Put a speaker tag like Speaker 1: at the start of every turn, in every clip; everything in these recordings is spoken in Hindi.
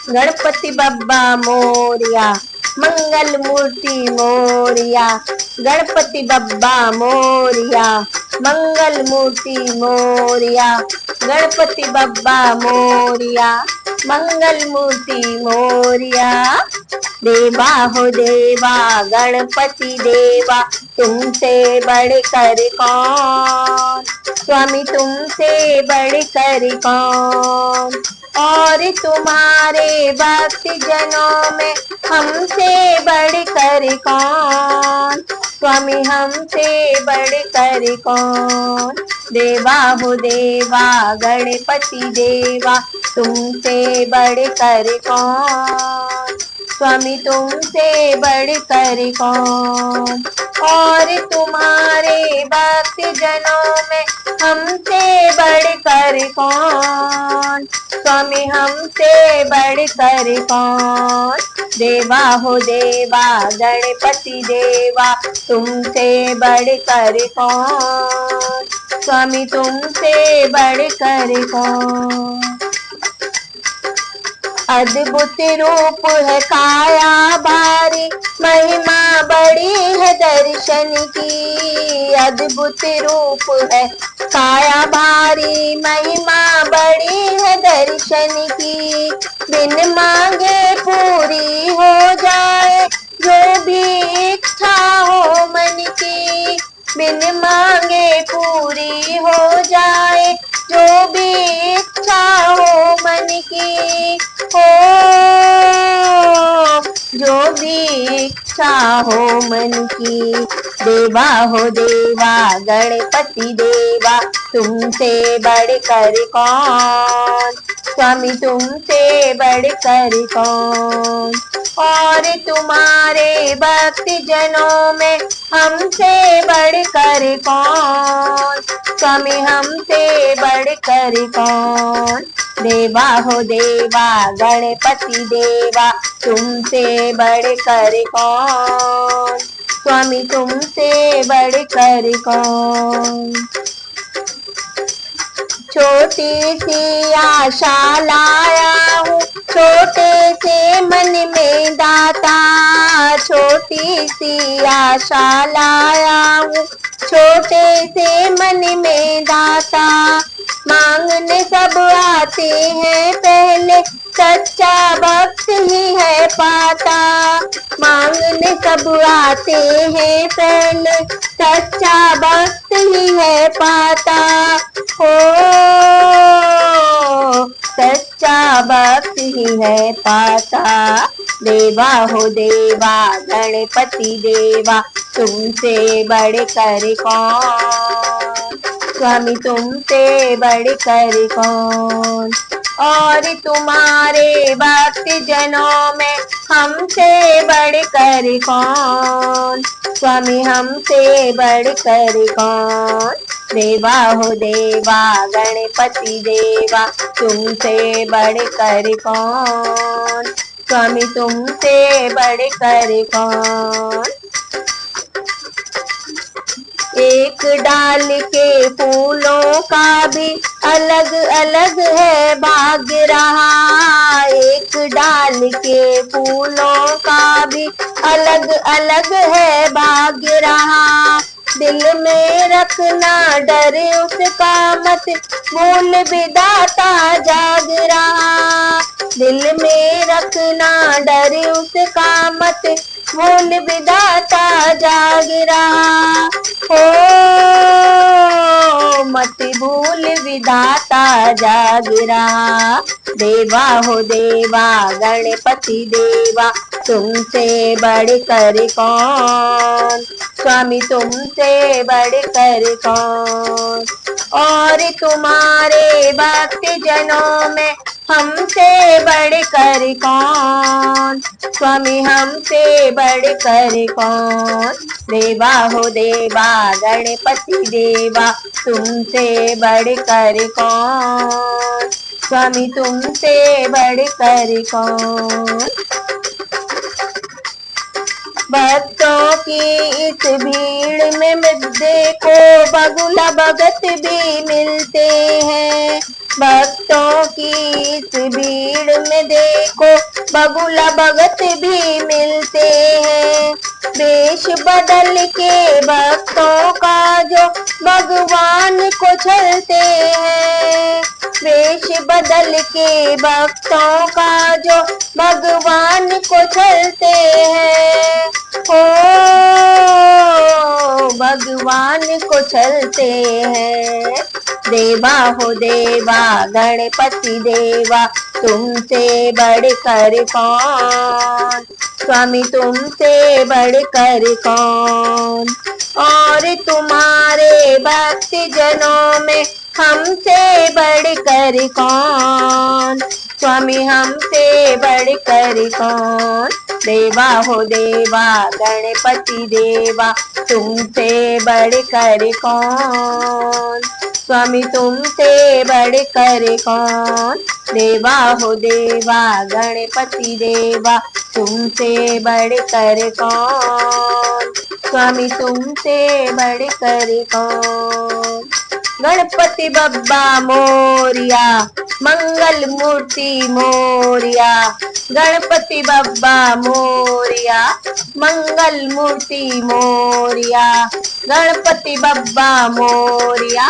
Speaker 1: गणपति बप्पा मोरिया, मंगल मूर्ति मोरिया। गणपति बप्पा मोरिया, मंगल मूर्ति मोरिया। गणपति बप्पा मोरिया, मंगल मूर्ति मोरिया। देवा हो देवा गणपति देवा, तुमसे बढ़कर कौन, स्वामी तुमसे बढ़कर कौन। और तुम्हारे भक्त जनों में हमसे बढ़कर कौन, स्वामी हमसे बढ़कर कौन। देवा हो देवा गणपति देवा, तुमसे बढ़कर कौन, स्वामी तुमसे बढ़कर कौन। और तुम्हारे भक्त जनों में हमसे बढ़कर कौन, स्वामी हमसे बढ़कर कौन। देवा हो देवा गणपति देवा, तुमसे बढ़कर कौन, स्वामी तुमसे बढ़कर कौन। अद्भुत रूप है काया भारी, महिमा बड़ी है दर्शन की। अद्भुत रूप है काया भारी, महिमा बड़ी है दर्शन की। बिन मांगे पूरी हो जाए जो भी इच्छा हो मन की। बिन मांगे पूरी हो जाए जो भी इच्छा हो मन की। हो जो भी इच्छा हो मन की। देवा हो देवा गणपति देवा, तुमसे बढ़कर कौन, स्वामी तुमसे बढ़कर कौन। और तुम्हारे भक्त जनों में हमसे बढ़कर कौन, स्वामी हमसे बढ़कर कौन। देवा हो देवा गणपति देवा, तुमसे बढ़कर कौन, स्वामी तुमसे बढ़कर कौन। छोटी सी आशा लाया हूँ छोटे से मन में दाता। छोटी सी आशा लाया हूँ छोटे से मन में दाता। मांगने सब आते हैं पहले, सच्चा भक्त ही है पाता। मांगने सब आते हैं पहले, सच्चा भक्त ही है पाता। हो सच्चा भक्त ही है पाता। देवा हो देवा गणपति देवा, तुमसे बढ़कर कौन, स्वामी तुमसे बढ़कर कौन। और तुम्हारे भक्त जनों में हमसे बढ़कर कौन, स्वामी हमसे बढ़कर कौन। देवा हो देवा गणपति देवा, तुमसे बढ़कर कौन, स्वामी तुमसे बढ़कर कौन। एक डाल के फूलों का भी अलग अलग है भाग्य रहा। एक डाल के फूलों का भी अलग अलग है भाग्य रहा। दिल में रखना डर उसका मत भूल, विधाता जाग रहा। दिल में रखना डर उसका मत भूल, विधाता जाग रहा। हो मत भूल विधाता जाग रहा। देवा हो देवा गणपति देवा, तुमसे बढ़कर कौन, स्वामी तुमसे बढ़कर कौन। और तुम्हारे भक्त जनों में हमसे बढ़कर कौन, स्वामी हमसे बढ़कर कौन। देवा हो देवा गणपति देवा, तुमसे बढ़कर कौन, स्वामी तुमसे बढ़कर कौन। भक्तों की इस भीड़ में देखो बगुला भगत भी मिलते हैं। भक्तों की इस भीड़ में देखो बगुला भगत भी मिलते हैं। वेश बदल के भक्तों का जो भगवान को चलते हैं। वेश बदल के भक्तों का जो भगवान को चलते हैं। ओ भगवान को चलते हैं। देवा हो देवा गणपति देवा तुमसे बढ़कर कौन। स्वामी तुमसे बढ़कर कौन। और तुम्हारे भक्ति जनों में हमसे बढ़कर कौन। स्वामी हमसे बढ़कर कौन। देवा हो देवा गणपति देवा तुमसे बढ़कर कौन। स्वामी तुमसे बढ़कर कौन। देवा हो देवा गणपति देवा तुमसे बढ़कर कौन। स्वामी तुमसे बढ़कर कौन। गणपति बप्पा मोरिया मंगल मूर्ति मोरिया। गणपति बप्पा मोरिया मंगल मूर्ति मोरिया। गणपति बप्पा मोरिया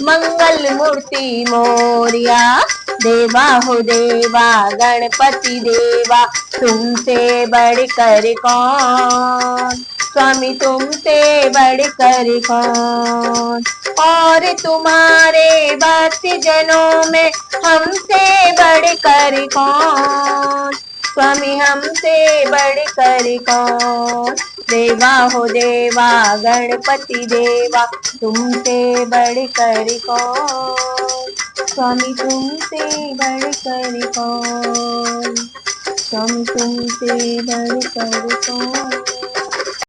Speaker 1: मंगल मूर्ति मोरिया। देवा हो देवा गणपति देवा तुमसे बढ़कर कौन। स्वामी तुमसे बढ़कर कौन। और तुम्हारे भक्ति जनों में हमसे बढ़कर कौन। स्वामी हमसे बढ़कर कौन। देवा हो देवा गणपति देवा तुमसे बढ़कर कौन। स्वामी तुमसे बढ़कर कौन। स्वामी तुमसे बढ़कर कौन।